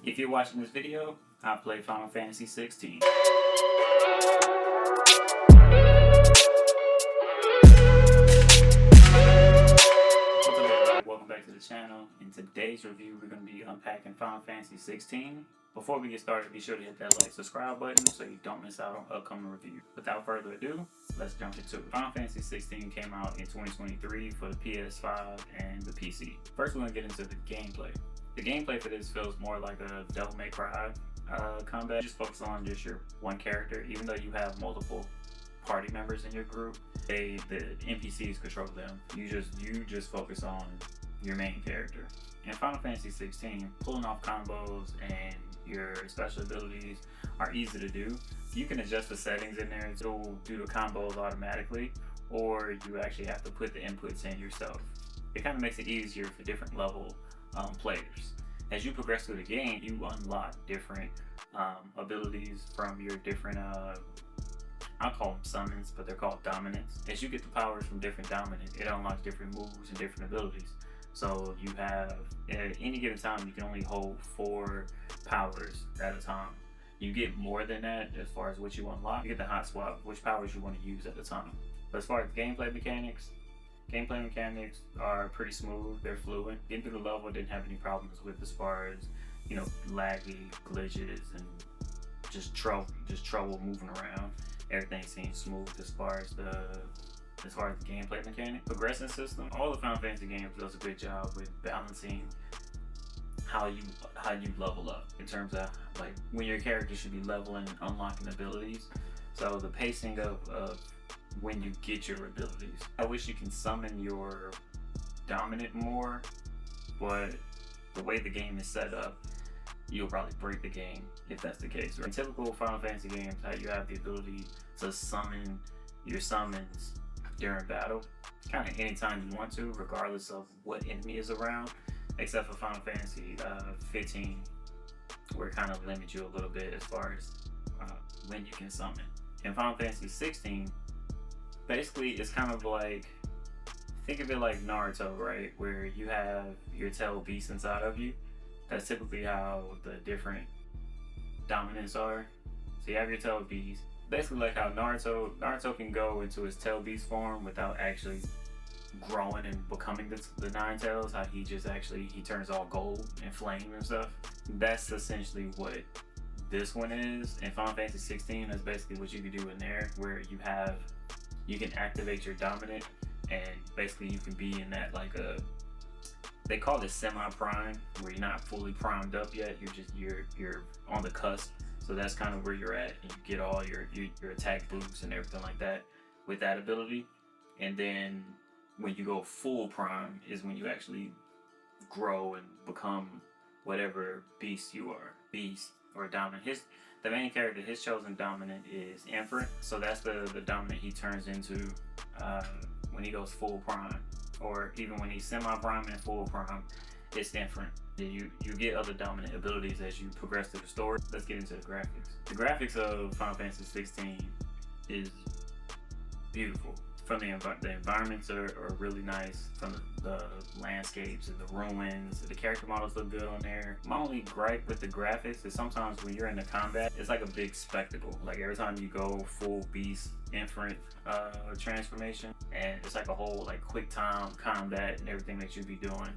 If you're watching this video, I play Final Fantasy 16. What's up everybody, welcome back to the channel. In today's review, we're going to be unpacking Final Fantasy 16. Before we get started, be sure to hit that like, subscribe button so you don't miss out on upcoming reviews. Without further ado, let's jump into it. Final Fantasy 16 came out in 2023 for the PS5 and the PC. First, we're going to get into the gameplay. The gameplay for this feels more like a Devil May Cry combat. You just focus on just your one character, even though you have multiple party members in your group. The NPCs control them. You just focus on your main character. In Final Fantasy 16, pulling off combos and your special abilities are easy to do. You can adjust the settings in there to do the combos automatically, or you actually have to put the inputs in yourself. It kind of makes it easier for different level players. As you progress through the game, you unlock different abilities from your different I'll call them summons, but they're called dominants. As you get the powers from different dominants, it unlocks different moves and different abilities. So you have, at any given time, you can only hold 4 powers at a time. You get more than that as far as what you unlock. You get the hot swap, which powers you want to use at a time. But as far as gameplay mechanics are pretty smooth, they're fluid. Getting through the level, didn't have any problems with as far as, laggy glitches and just trouble moving around. Everything seems smooth as far as the gameplay mechanic. Progression system, all the Final Fantasy games does a good job with balancing how you level up in terms of like when your character should be leveling and unlocking abilities. So the pacing of when you get your abilities. I wish you can summon your dominant more, but the way the game is set up, you'll probably break the game if that's the case. In typical Final Fantasy games, how you have the ability to summon your summons during battle, kind of anytime you want to, regardless of what enemy is around, except for Final Fantasy 15, where it kind of limits you a little bit as far as when you can summon. In Final Fantasy 16, basically it's kind of like, think of it like Naruto, right? Where you have your tail beast inside of you. That's typically how the different dominants are. So you have your tail beast. Basically like how Naruto can go into his tail beast form without actually growing and becoming the Nine Tails. How he turns all gold and flame and stuff. That's essentially what this one is. In Final Fantasy 16, that's basically what you can do in there, where you can activate your dominant, and basically you can be in that they call it semi-prime, where you're not fully primed up yet. You're on the cusp. So that's kind of where you're at, and you get all your attack boosts and everything like that with that ability. And then when you go full prime is when you actually grow and become whatever beast you are, beast or dominant. The main character, his chosen dominant is Inferent. So that's the dominant he turns into when he goes full prime, or even when he's semi-prime and full prime, it's Inferent. Then you get other dominant abilities as you progress through the story. Let's get into the graphics. The graphics of Final Fantasy 16 is beautiful. From the environments are really nice. From the landscapes and the ruins, the character models look good on there. My only gripe with the graphics is sometimes when you're in the combat, it's like a big spectacle. Like every time you go full beast Inferent transformation, and it's like a whole like quick time combat and everything that you be doing.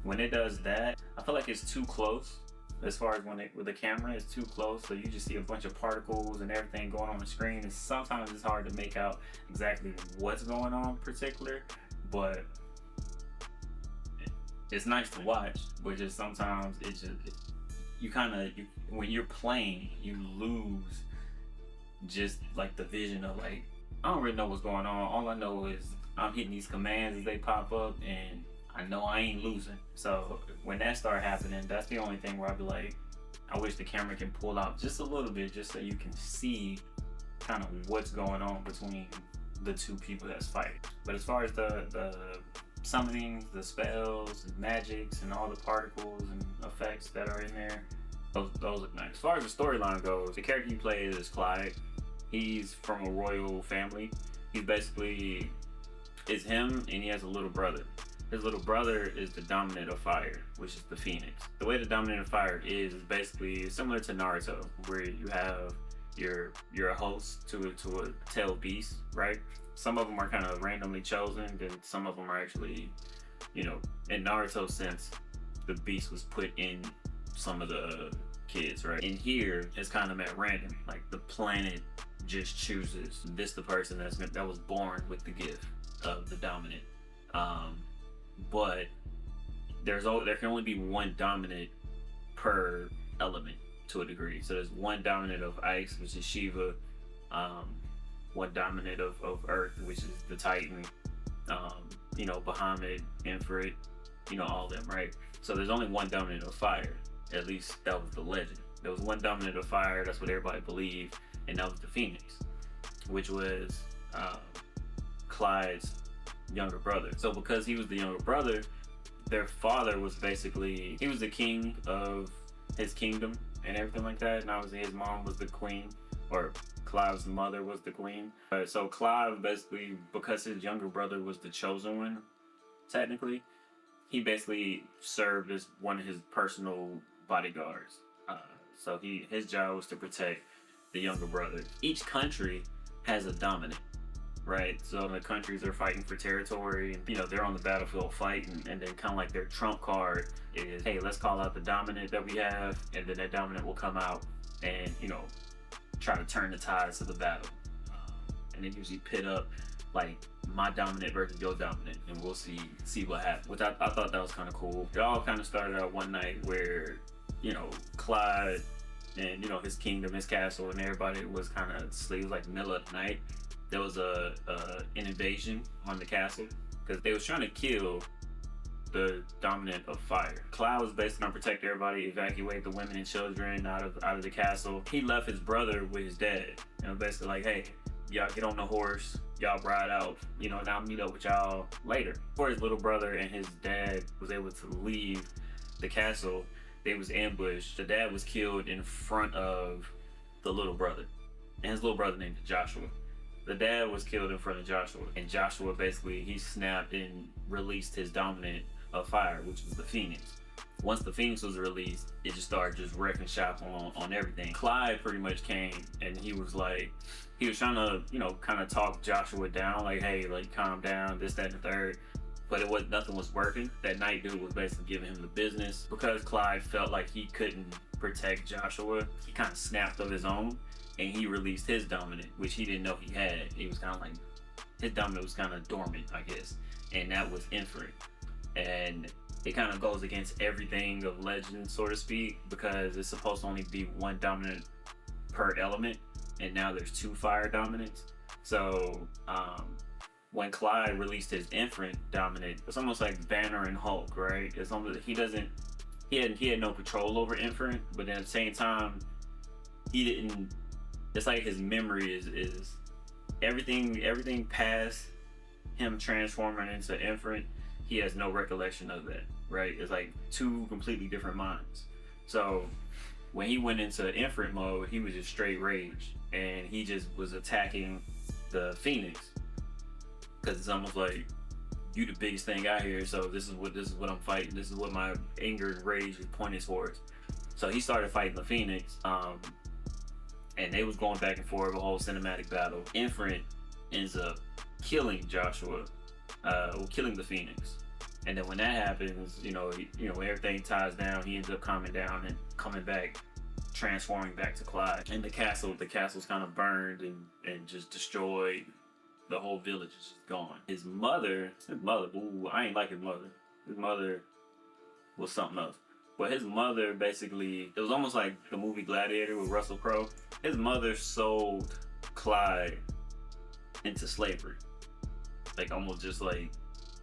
When it does that, I feel like it's too close. As far as with the camera, it's too close, so you just see a bunch of particles and everything going on the screen. And sometimes it's hard to make out exactly what's going on in particular, but it's nice to watch. But just sometimes when you're playing, you lose just like the vision of like, I don't really know what's going on. All I know is I'm hitting these commands as they pop up, and I know I ain't losing. So when that start happening, that's the only thing where I'd be like, I wish the camera can pull out just a little bit, just so you can see kind of what's going on between the two people that's fighting. But as far as the summonings, the spells, and magics, and all the particles and effects that are in there, those look nice. As far as the storyline goes, the character you play is Clyde. He's from a royal family. He's basically, it's him, and he has a little brother. His little brother is the dominant of fire, which is the Phoenix. The way the dominant of fire is basically similar to Naruto, where you have you're a host to a tailed beast, right? Some of them are kind of randomly chosen, then some of them are actually, in Naruto's sense, the beast was put in some of the kids, right? And here it's kind of at random, like the planet just chooses this the person that was born with the gift of the dominant. But there can only be one dominant per element to a degree. So there's one dominant of ice, which is Shiva, one dominant of earth, which is the Titan, Bahamut, Ifrit, all of them, right? So there's only one dominant of fire. At least that was the legend. There was one dominant of fire, that's what everybody believed, and that was the Phoenix, which was Clyde's younger brother. So because he was the younger brother, their father was basically, he was the king of his kingdom and everything like that, and obviously his mom was the queen, or Clive's mother was the queen. So Clive basically, because his younger brother was the chosen one, technically, he basically served as one of his personal bodyguards. So his job was to protect the younger brother. Each country has a dominant, right? So the countries are fighting for territory, and they're on the battlefield fighting, and then kind of like their trump card is, hey, let's call out the dominant that we have, and then that dominant will come out and try to turn the tides of the battle. And they usually pit up like my dominant versus your dominant, and we'll see what happens. Which I thought that was kind of cool. It all kind of started out one night where Clyde and his kingdom, his castle, and everybody was kind of asleep. It was like middle of the night. There was an invasion on the castle because they was trying to kill the dominant of fire. Clyde was basically gonna protect everybody, evacuate the women and children out of the castle. He left his brother with his dad, basically like, hey, y'all get on the horse, y'all ride out, and I'll meet up with y'all later. Before his little brother and his dad was able to leave the castle, they was ambushed. The dad was killed in front of the little brother, and his little brother named Joshua. The dad was killed in front of Joshua, and Joshua basically, he snapped and released his dominant of fire, which was the Phoenix. Once the Phoenix was released, it just started wrecking shop on everything. Clyde pretty much came, and he was trying to, kind of talk Joshua down, like, hey, like, calm down, this, that, and the third. But nothing was working. That night dude was basically giving him the business. Because Clyde felt like he couldn't protect Joshua, he kind of snapped of his own, and he released his dominant, which he didn't know he had. It was kind of like, his dominant was kind of dormant, I guess. And that was Ifrit. And it kind of goes against everything of legend, so to speak, because it's supposed to only be one dominant per element, and now there's two fire dominants. So when Clyde released his Ifrit dominant, it's almost like Banner and Hulk, right? It's almost, he had no control over Ifrit, but then at the same time, he didn't. It's like his memory is everything past him transforming into Ifrit. He has no recollection of that, right? It's like two completely different minds. So when he went into Ifrit mode, he was just straight rage, and he just was attacking the Phoenix, because it's almost like, you the biggest thing out here, so this is what I'm fighting. This is what my anger and rage is pointed towards. So he started fighting the Phoenix, and they was going back and forth, a whole cinematic battle. Ifrit ends up killing Joshua, killing the Phoenix. And then when that happens, when everything ties down, he ends up calming down and coming back, transforming back to Clyde. And the castle's kind of burned and just destroyed. The whole village is just gone. His mother, ooh, I ain't like his mother. His mother was something else. But his mother basically, it was almost like the movie Gladiator with Russell Crowe. His mother sold Clyde into slavery. Like, almost just like,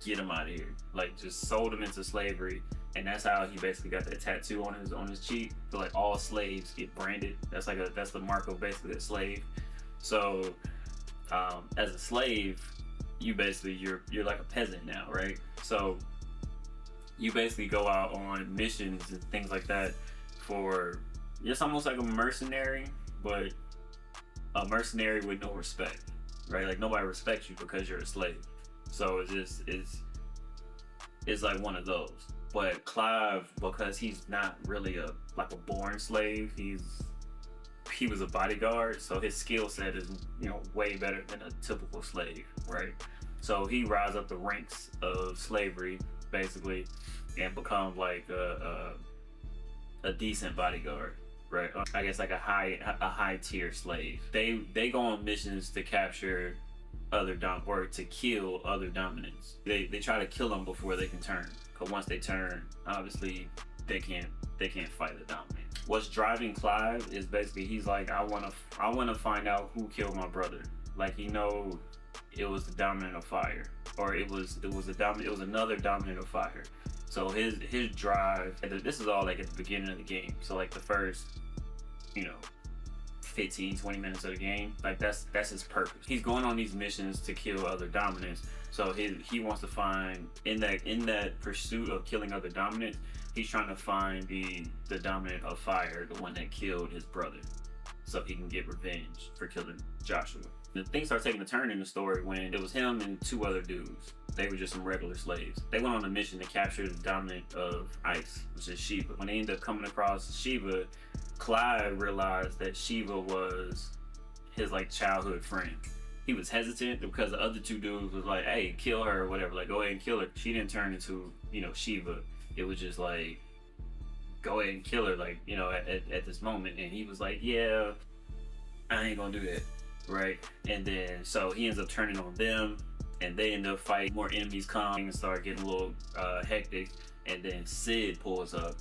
get him out of here. Like, just sold him into slavery. And that's how he basically got that tattoo on his cheek. So like, all slaves get branded. That's the mark of basically a slave. So as a slave, you're like a peasant now, right? So you basically go out on missions and things like that for, it's almost like a mercenary, but a mercenary with no respect, right? Like, nobody respects you because you're a slave. So is like one of those. But Clive, because he's not really a born slave, he was a bodyguard, so his skill set is, you know, way better than a typical slave, right? So he rises up the ranks of slavery basically and become like a decent bodyguard, right? I guess like a high tier slave. They go on missions to capture or to kill other dominants. They try to kill them before they can turn. Cause once they turn, obviously they can't fight the dominant. What's driving Clive is basically he's like, I wanna find out who killed my brother. Like, he know it was the dominant of fire, or it was another dominant of fire. So his drive, and this is all like at the beginning of the game. So like the first, you know, 15-20 minutes of the game, like that's his purpose. He's going on these missions to kill other dominants. So he wants to find, in that pursuit of killing other dominants, he's trying to find the dominant of fire, the one that killed his brother, so he can get revenge for killing Joshua. The things start taking a turn in the story when it was him and two other dudes. They were just some regular slaves. They went on a mission to capture the dominant of Ice, which is Shiva. When they ended up coming across Shiva, Clive realized that Shiva was his like childhood friend. He was hesitant because the other two dudes was like, hey, kill her or whatever, like go ahead and kill her. She didn't turn into, you know, Shiva. It was just like, go ahead and kill her, like, you know, at this moment. And he was like, yeah, I ain't gonna do that, right? And then so he ends up turning on them, and they end up fighting. More enemies come and start getting a little hectic. And then Sid pulls up.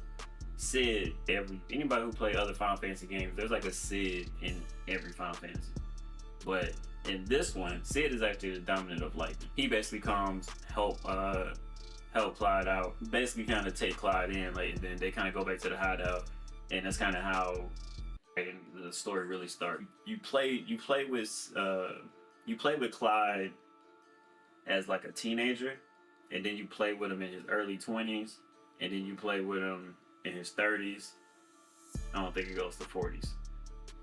Sid, anybody who play other Final Fantasy games, there's like a Sid in every Final Fantasy. But in this one, Sid is actually the dominant of lightning. He basically comes help Clyde out, basically kind of take Clyde in, like, and then they kind of go back to the hideout, and that's kind of how the story really starts. You play with Clyde as like a teenager, and then you play with him in his early 20s, and then you play with him in his 30s. I don't think it goes to 40s.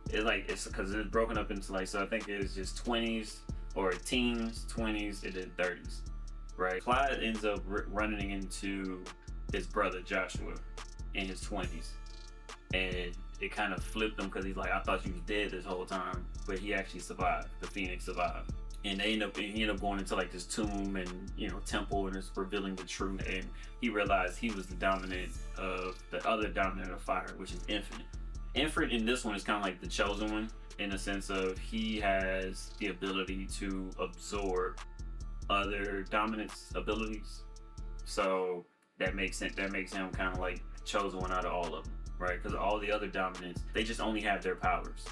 It's because it's broken up into like, so I think it's just 20s or teens, 20s, and then 30s, right? Clyde ends up running into his brother Joshua in his 20s, and it kind of flipped him because he's like, I thought you was dead this whole time, but he actually survived. The Phoenix survived. And he ended up going into like this tomb and, you know, temple, and it's revealing the truth. And he realized he was the other dominant of fire, which is Infinite. Infinite in this one is kind of like the chosen one, in the sense of he has the ability to absorb other dominants' abilities. So that makes him kind of like chosen one out of all of them, right? Because all the other dominants, they just only have their powers.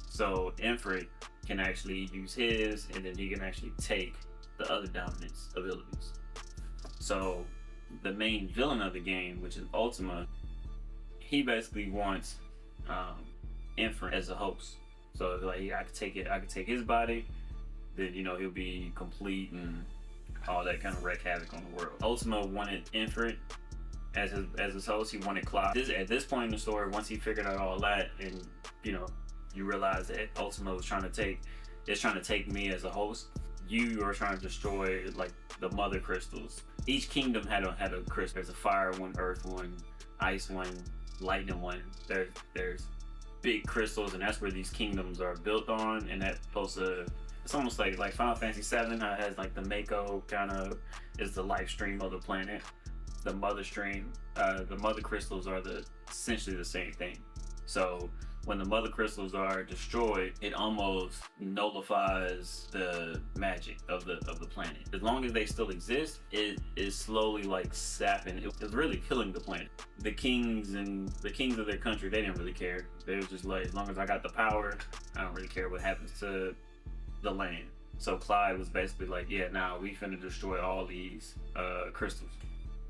So Infinite can actually use his, and then he can actually take the other dominant's abilities. So the main villain of the game, which is Ultima, he basically wants Infinite as a host. So like, I could take his body, then, you know, he'll be complete and all that, kind of wreak havoc on the world. Ultima wanted Infinite as his host. He wanted Clyde. At this point in the story, once he figured out all that, and, you know, you realize that Ultima was trying to take me as a host. You are trying to destroy like the mother crystals. Each kingdom had a crystal. There's a fire one, earth one, ice one, lightning one. There's big crystals, and that's where these kingdoms are built on. And that's supposed to, it's almost like Final Fantasy VII, how it has like the Mako kind of is the life stream of the planet. The mother stream, the mother crystals are essentially the same thing. So when the mother crystals are destroyed, it almost nullifies the magic of the planet. As long as they still exist, it is slowly like sapping. It's really killing the planet. The kings of their country, they didn't really care. They were just like, as long as I got the power, I don't really care what happens to the land. So Clyde was basically like, yeah, now we finna destroy all these crystals.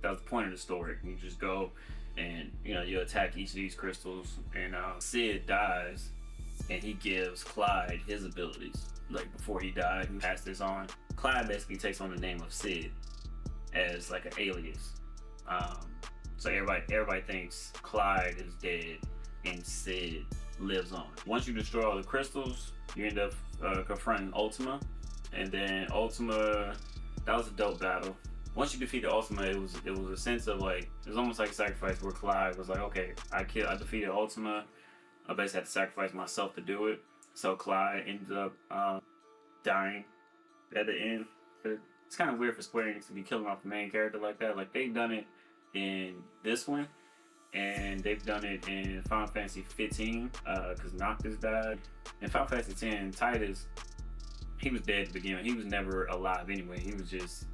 That was the point of the story. You just go and, you know, you attack each of these crystals, and Sid dies, and he gives Clyde his abilities. Like, before he died, he passed this on. Clyde basically takes on the name of Sid as like an alias. So everybody thinks Clyde is dead and Sid lives on. Once you destroy all the crystals, you end up confronting Ultima, and then Ultima, that was a dope battle. once you defeated Ultima, it was a sense of like, it was almost like a sacrifice where Clyde was like, okay, I defeated Ultima. I basically had to sacrifice myself to do it. So Clyde ended up dying at the end. But it's kind of weird for Square Enix to be killing off the main character like that. Like, they've done it in this one, and they've done it in Final Fantasy 15, because Noctis died. In Final Fantasy 10, Tidus, he was dead at the beginning. He was never alive anyway. He was just,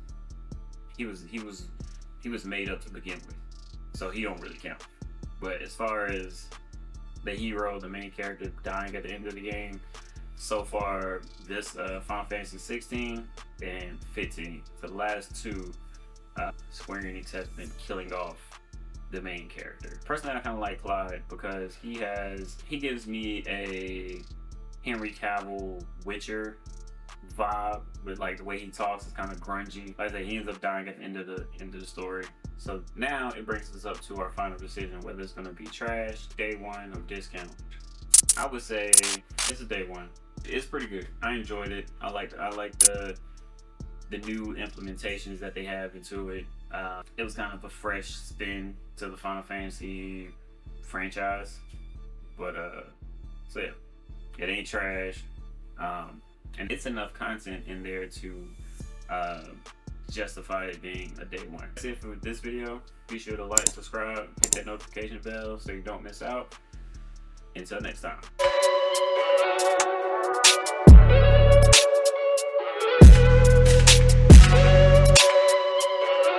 he was made up to begin with, so he don't really count. But as far as the hero, the main character dying at the end of the game, so far this Final Fantasy 16 and 15, the last two, Square Enix has been killing off the main character. Personally, I kind of like Clyde because he gives me a Henry Cavill Witcher vibe, with like the way he talks is kind of grungy. Like I said, he ends up dying at the end of the story. So now it brings us up to our final decision, whether it's gonna be trash, day one, or discount. I would say it's a day one. It's pretty good. I enjoyed it. I like the new implementations that they have into it. It was kind of a fresh spin to the Final Fantasy franchise. But so yeah, it ain't trash. And it's enough content in there to justify it being a day one. That's it for this video. Be sure to like, subscribe, hit that notification bell so you don't miss out. Until next time.